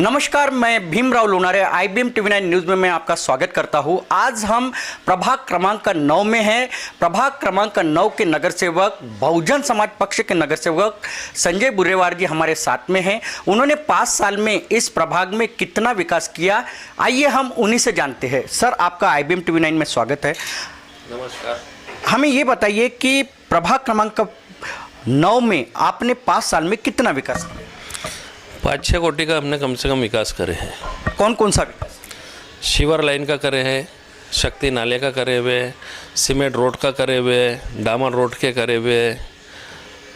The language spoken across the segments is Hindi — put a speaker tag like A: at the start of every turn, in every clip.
A: नमस्कार, मैं Bhimrao Lonare IBM TV9 news में मैं आपका स्वागत करता हूं। आज हम प्रभाग क्रमांक 9 में हैं। प्रभाग क्रमांक 9 के नगर सेवक, बहुजन समाज पक्ष के नगर सेवक संजय बुर्रेवार जी हमारे साथ में हैं। उन्होंने 5 साल में इस प्रभाग में कितना विकास किया, आइए हम उन्हीं से जानते हैं। सर, आपका IBM TV9 में स्वागत है।
B: नमस्कार।
A: हमें ये बताइए कि प्रभाग क्रमांक 9 में आपने 5 साल में कितना विकास किया?
B: 5-6 कोटी का हमने कम से कम विकास करे हैं।
A: कौन कौन सा विकास?
B: शिवर लाइन का करे हैं, शक्ति नाले का करे हुए, सीमेंट रोड का करे हुए, डामर रोड के करे हुए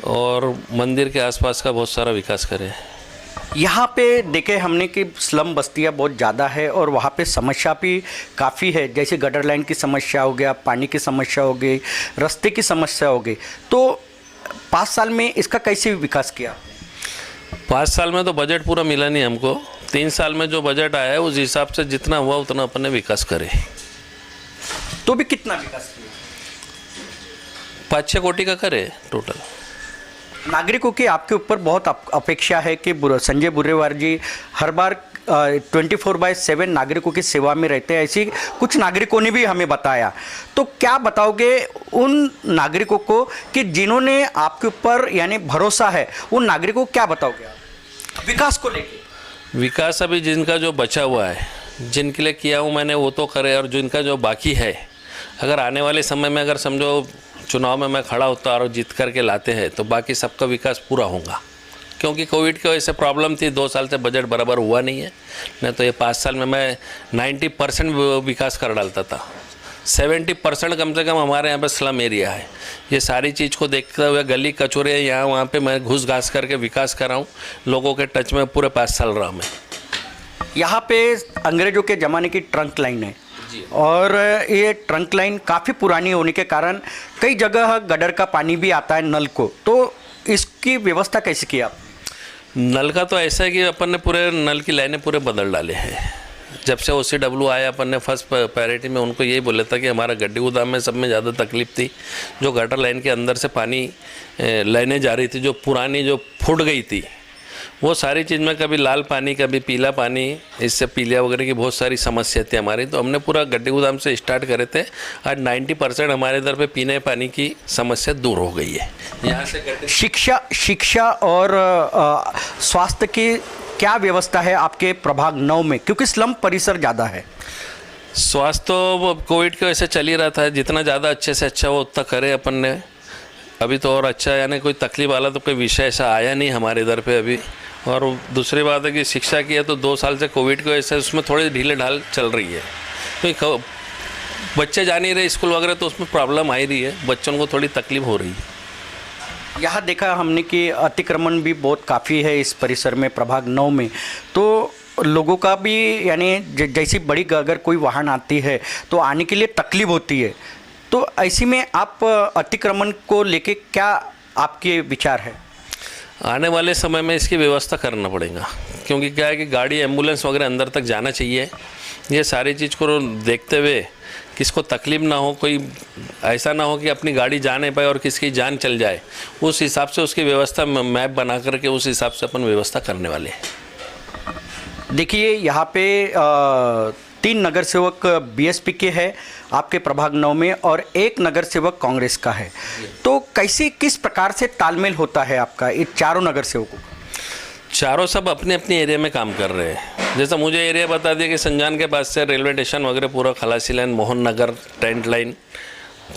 B: और मंदिर के आसपास का बहुत सारा विकास करे हैं।
A: यहाँ पे देखे हमने कि स्लम बस्तियाँ बहुत ज़्यादा है और वहाँ पे समस्या भी काफ़ी है, जैसे गटर लाइन की समस्या हो गया, पानी की समस्या हो गई, रास्ते की समस्या हो गई। तो 5 साल में इसका कैसे विकास किया?
B: 5 साल में तो बजट पूरा मिला नहीं हमको। 3 साल में जो बजट आया है उस हिसाब से जितना हुआ उतना अपन ने विकास करे।
A: तो भी कितना विकास किया?
B: 5-6 कोटी का करे टोटल।
A: नागरिकों की आपके ऊपर बहुत अपेक्षा है कि संजय बुर्रेवार जी हर बार 24/7 नागरिकों की सेवा में रहते हैं, ऐसी कुछ नागरिकों ने भी हमें बताया। तो क्या बताओगे उन नागरिकों को कि जिन्होंने आपके ऊपर यानी भरोसा है, उन नागरिकों को क्या बताओगे आप विकास को लेकर?
B: विकास अभी जिनका जो बचा हुआ है, जिनके लिए किया हूँ मैंने वो तो करे, और जिनका जो बाकी है, अगर आने वाले समय में अगर समझो चुनाव में मैं खड़ा होता और जीत करके लाते हैं तो बाकी सबका विकास पूरा होगा। क्योंकि कोविड की वजह से प्रॉब्लम थी, 2 साल से बजट बराबर हुआ नहीं है। नहीं तो ये 5 साल में मैं 90% विकास कर डालता था। 70% कम से कम हमारे यहाँ पे स्लम एरिया है। ये सारी चीज़ को देखते हुए गली कचौरे यहाँ वहाँ पे मैं घुस घास करके विकास कर रहा हूँ। लोगों के टच में पूरे 5 साल रहा मैं।
A: यहाँ पे अंग्रेजों के ज़माने की ट्रंक लाइन है और ये ट्रंक लाइन काफ़ी पुरानी होने के कारण कई जगह गटर का पानी भी आता है नल को। तो इसकी व्यवस्था कैसे की आप?
B: नल का तो ऐसा है कि अपन ने पूरे नल की लाइनें पूरे बदल डाले हैं। जब से OCW आया अपन ने फर्स्ट प्रायोरिटी में उनको यही बोला था कि हमारा गड्ढे गोदाम में सब में ज़्यादा तकलीफ थी। जो गटर लाइन के अंदर से पानी लाइनें जा रही थी, जो पुरानी जो फूट गई थी, वो सारी चीज़ में कभी लाल पानी कभी पीला पानी, इससे पीलिया वगैरह की बहुत सारी समस्या थी हमारी। तो हमने पूरा गड्ढे गोदाम से स्टार्ट करे थे। आज 90% हमारे इधर पे पीने पानी की समस्या दूर हो गई है। यहाँ से
A: शिक्षा और स्वास्थ्य की क्या व्यवस्था है आपके प्रभाग 9 में, क्योंकि स्लम परिसर ज़्यादा है?
B: स्वास्थ्य तो कोविड की वजह से चल ही रहा था, जितना ज़्यादा अच्छे से अच्छा वो उतना करे अपन ने। अभी तो और अच्छा, यानी कोई तकलीफ वाला तो कोई विषय ऐसा आया नहीं हमारे इधर पे अभी। और दूसरी बात है कि शिक्षा की है तो 2 साल से कोविड की वजह से उसमें थोड़ी ढीले ढाल चल रही है। तो बच्चे जा नहीं रहे स्कूल वगैरह, तो उसमें प्रॉब्लम आ ही रही है, बच्चों को थोड़ी तकलीफ हो रही है।
A: यहाँ देखा हमने कि अतिक्रमण भी बहुत काफ़ी है इस परिसर में प्रभाग 9 में। तो लोगों का भी यानी जैसी बड़ी अगर कोई वाहन आती है तो आने के लिए तकलीफ होती है। तो ऐसी में आप अतिक्रमण को लेके क्या आपके विचार है?
B: आने वाले समय में इसकी व्यवस्था करना पड़ेगा, क्योंकि क्या है कि गाड़ी एम्बुलेंस वगैरह अंदर तक जाना चाहिए। ये सारी चीज़ को देखते हुए किसको तकलीफ ना हो, कोई ऐसा ना हो कि अपनी गाड़ी जा नहीं पाए और किसकी जान चल जाए, उस हिसाब से उसकी व्यवस्था मैप बना करके उस हिसाब से अपन व्यवस्था करने वाले हैं।
A: देखिए, यहाँ पे 3 नगर सेवक BSP के हैं आपके प्रभाग 9 में और 1 नगर सेवक कांग्रेस का है। तो किस प्रकार से तालमेल होता है आपका ये चारों नगर सेवकों का?
B: चारों सब अपने अपने एरिया में काम कर रहे हैं। जैसा मुझे एरिया बता दिया कि संजान के पास से रेलवे स्टेशन वगैरह पूरा खलासी line, Mohan Nagar, tent line,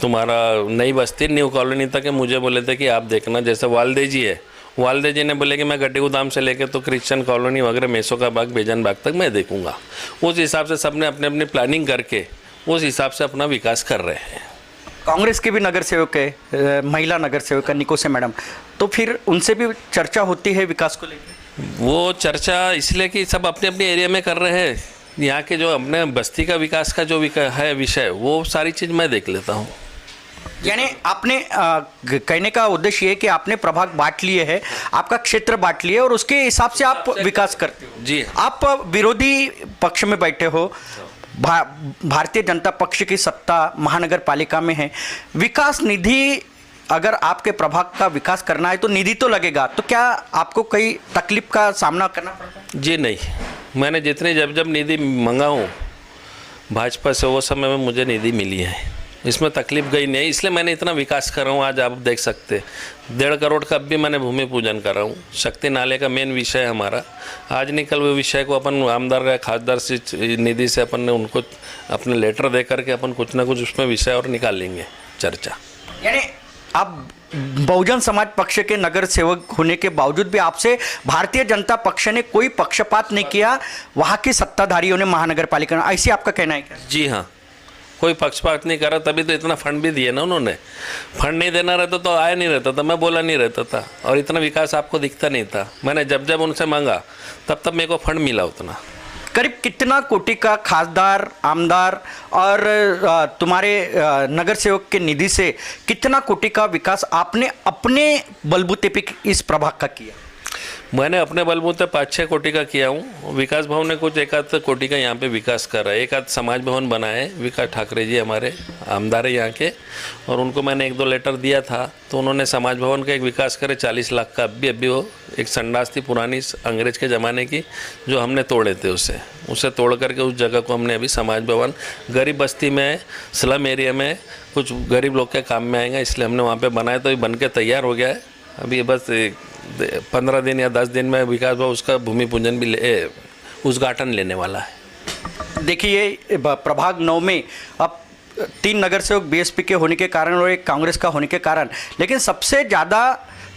B: तुम्हारा नई बस्ती, न्यू कॉलोनी तक है। मुझे बोले थे कि आप देखना, जैसे वालदे जी है, वालदे जी ने बोले कि मैं गड्ढे गोदाम से लेकर तो क्रिश्चियन कॉलोनी वगैरह, मेसो का बाग, बेजन बाग तक मैं देखूंगा। उस हिसाब से सबने अपने अपनी प्लानिंग करके उस हिसाब से अपना विकास कर रहे हैं।
A: कांग्रेस के भी नगर सेवक है, महिला नगर सेवक निको से मैडम, तो फिर उनसे भी चर्चा होती है विकास को लेकर?
B: वो चर्चा इसलिए कि सब अपने अपने एरिया में कर रहे हैं। यहाँ के जो अपने बस्ती का विकास का जो है विषय, वो सारी चीज़ मैं देख लेता हूँ।
A: यानी आपने कहने का उद्देश्य ये है कि आपने प्रभाग बांट लिए है, आपका क्षेत्र बांट लिए और उसके हिसाब से आप विकास करते हो।
B: जी,
A: आप विरोधी पक्ष में बैठे हो, भारतीय जनता पक्ष की सत्ता महानगर पालिका में है। विकास निधि अगर आपके प्रभाग का विकास करना है तो निधि तो लगेगा, तो क्या आपको कई तकलीफ का सामना करना पड़ता है?
B: जी नहीं, मैंने जितनी जब जब निधि मंगाऊँ भाजपा से वो समय में मुझे निधि मिली है, इसमें तकलीफ गई नहीं है, इसलिए मैंने इतना विकास कर रहा हूँ। आज आप देख सकते 1.5 करोड़ का अब भी मैंने भूमि पूजन कर रहा हूँ। शक्ति नाले का मेन विषय है हमारा, आज नहीं कल वो विषय को अपन आमदार या खासदार से निधि से अपन ने उनको अपने लेटर दे करके अपन कुछ ना कुछ उसमें विषय और निकाल लेंगे चर्चा।
A: यानी आप बहुजन समाज पक्ष के नगर सेवक होने के बावजूद भी आपसे भारतीय जनता पक्ष ने कोई पक्षपात नहीं किया वहाँ की सत्ताधारियों ने महानगर पालिका, ऐसी आपका कहना है क्या?
B: जी हाँ, कोई पक्षपात नहीं करा, तभी तो इतना फंड भी दिए ना उन्होंने। फंड नहीं देना रहता तो आया नहीं रहता था, मैं बोला नहीं रहता था और इतना विकास आपको दिखता नहीं था। मैंने जब जब उनसे मांगा तब तब मेरे को फंड मिला उतना।
A: करीब कितना कोटि का खासदार आमदार और तुम्हारे नगर सेवक के निधि से कितना कोटि का विकास आपने अपने बलबूते पे इस प्रभाग का किया?
B: मैंने अपने बलबूते 5-6 कोटि का किया हूँ। विकास भवन ने कुछ 1-8 कोटि का यहाँ पे विकास करा है। 1-8 समाज भवन बनाए, विकास ठाकरे जी हमारे आमदार है यहाँ के, और उनको मैंने 1-2 लेटर दिया था तो उन्होंने समाज भवन का एक विकास करे 40 लाख का। अभी वो एक संडास थी पुरानी अंग्रेज के ज़माने की, जो हमने तोड़े थे, उसे तोड़ करके उस जगह को हमने अभी समाज भवन, गरीब बस्ती में स्लम एरिया में कुछ गरीब लोग के काम में आएगा, इसलिए हमने वहाँ पर बनाया। तो ये बन के तैयार हो गया है। अभी बस 15 दिन या 10 दिन में विकास भाव उसका भूमि पूजन भी उद्घाटन लेने वाला है।
A: देखिए प्रभाग 9 में अब 3 नगर सेवक बीएसपी के होने के कारण और एक कांग्रेस का होने के कारण, लेकिन सबसे ज़्यादा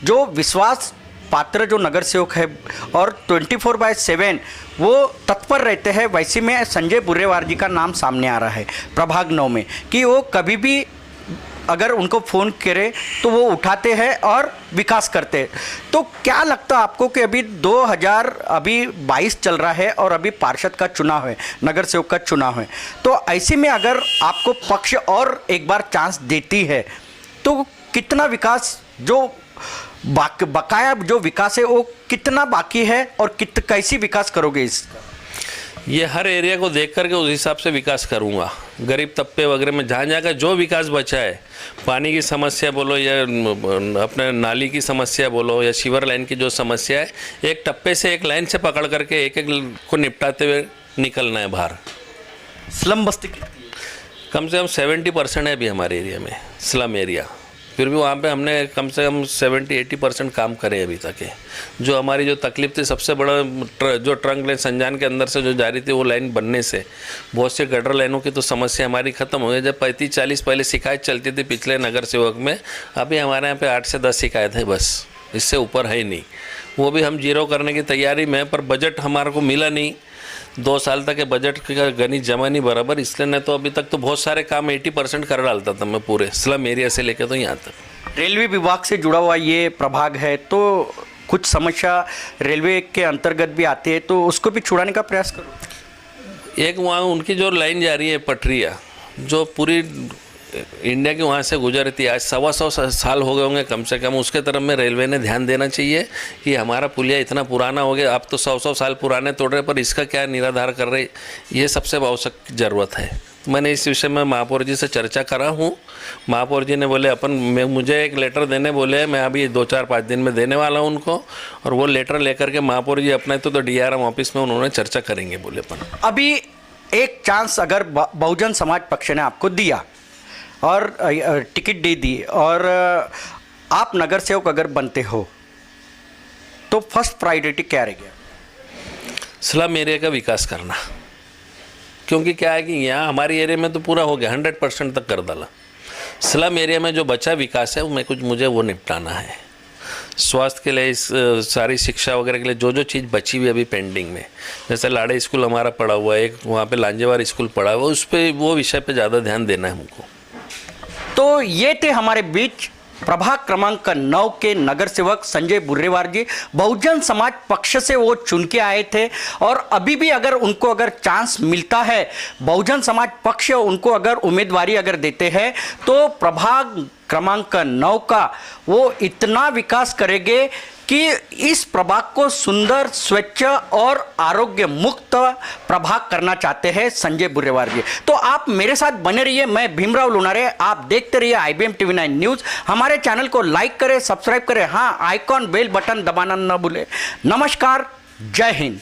A: जो विश्वास पात्र जो नगर सेवक है और 24/7 वो तत्पर रहते हैं, वैसे में संजय बुर्रेवार जी का नाम सामने आ रहा है प्रभाग 9 में कि वो कभी भी अगर उनको फ़ोन करे तो वो उठाते हैं और विकास करते हैं। तो क्या लगता है आपको कि अभी 2022 चल रहा है और अभी पार्षद का चुनाव है, नगर सेवक का चुनाव है, तो ऐसे में अगर आपको पक्ष और एक बार चांस देती है तो कितना विकास जो बकाया जो विकास है वो कितना बाकी है और कैसी विकास करोगे इसका?
B: ये हर एरिया को देख करके उस हिसाब से विकास करूँगा। गरीब तबके वगैरह में जहाँ जहाँ का जो विकास बचा है, पानी की समस्या बोलो या अपने नाली की समस्या बोलो या सीवर लाइन की जो समस्या है, एक टप्पे से एक लाइन से पकड़ करके एक एक को निपटाते हुए निकलना है बाहर।
A: स्लम बस्ती
B: कम से कम 70% है अभी हमारे एरिया में स्लम एरिया, फिर भी वहाँ पे हमने कम से कम 70-80% काम करे अभी तक है। जो हमारी जो तकलीफ थी, सबसे बड़ा जो ट्रंक लाइन संजान के अंदर से जो जा रही थी वो लाइन बनने से बहुत से गटर लाइनों की तो समस्या हमारी ख़त्म हो गई। जब 35-40 पहले शिकायत चलती थी पिछले नगर सेवक में, अभी हमारे यहाँ पे 8 से 10 शिकायत है बस, इससे ऊपर है ही नहीं। वो भी हम जीरो करने की तैयारी में, पर बजट हमारे को मिला नहीं। 2 साल तक के बजट का गणित जमा नहीं बराबर, इसलिए नहीं तो अभी तक तो बहुत सारे काम 80% कर डालता था मैं पूरे स्लम एरिया से लेकर तो यहाँ तक।
A: रेलवे विभाग से जुड़ा हुआ ये प्रभाग है तो कुछ समस्या रेलवे के अंतर्गत भी आती है, तो उसको भी छुड़ाने का प्रयास करो।
B: एक वहाँ उनकी जो लाइन जा रही है पटरिया, जो पूरी इंडिया की वहाँ से गुजरती है, आज 125 साल हो गए होंगे कम से कम, उसके तरफ में रेलवे ने ध्यान देना चाहिए कि हमारा पुलिया इतना पुराना हो गया, अब तो 100 साल पुराने तोड़ रहे, पर इसका क्या निराधार कर रहे, ये सबसे आवश्यक ज़रूरत है। मैंने इस विषय में महापौर जी से चर्चा करा हूँ। महापौर जी ने बोले मुझे एक लेटर देने बोले, मैं अभी 2-4-5 दिन में देने वाला हूँ उनको, और वो लेटर लेकर के महापौर जी अपने तो DRM ऑफिस में उन्होंने चर्चा करेंगे बोले। पर
A: अभी एक चांस अगर बहुजन समाज पक्ष ने आपको दिया और टिकट दे दी और आप नगर सेवक अगर बनते हो तो फर्स्ट प्रायोरिटी क्या रहेगी?
B: स्लम एरिया का विकास करना, क्योंकि क्या है कि यहाँ हमारी एरिया में तो पूरा हो गया, 100% तक कर डाला। स्लम एरिया में जो बचा विकास है वो मुझे वो निपटाना है। स्वास्थ्य के लिए, इस सारी शिक्षा वगैरह के लिए जो जो चीज़ बची हुई अभी पेंडिंग में, जैसे लाड़े स्कूल हमारा पड़ा हुआ है, एक वहाँ पे लांजेवार स्कूल पड़ा हुआ है, उस पर वो विषय पे ज़्यादा ध्यान देना है हमको।
A: तो ये थे हमारे बीच प्रभाग क्रमांक 9 के नगर सेवक संजय बुर्रेवार जी। बहुजन समाज पक्ष से वो चुन के आए थे और अभी भी अगर उनको अगर चांस मिलता है, बहुजन समाज पक्ष उनको अगर उम्मीदवारी अगर देते हैं तो प्रभाग क्रमांक 9 का वो इतना विकास करेंगे कि इस प्रभाग को सुंदर, स्वच्छ और आरोग्य मुक्त प्रभाग करना चाहते हैं संजय बुर्रेवार जी। तो आप मेरे साथ बने रहिए, मैं भीमराव लोनारे, आप देखते रहिए IBM TV9 न्यूज़। हमारे चैनल को लाइक करें, सब्सक्राइब करें, हाँ आइकॉन बेल बटन दबाना न भूलें। नमस्कार, जय हिंद।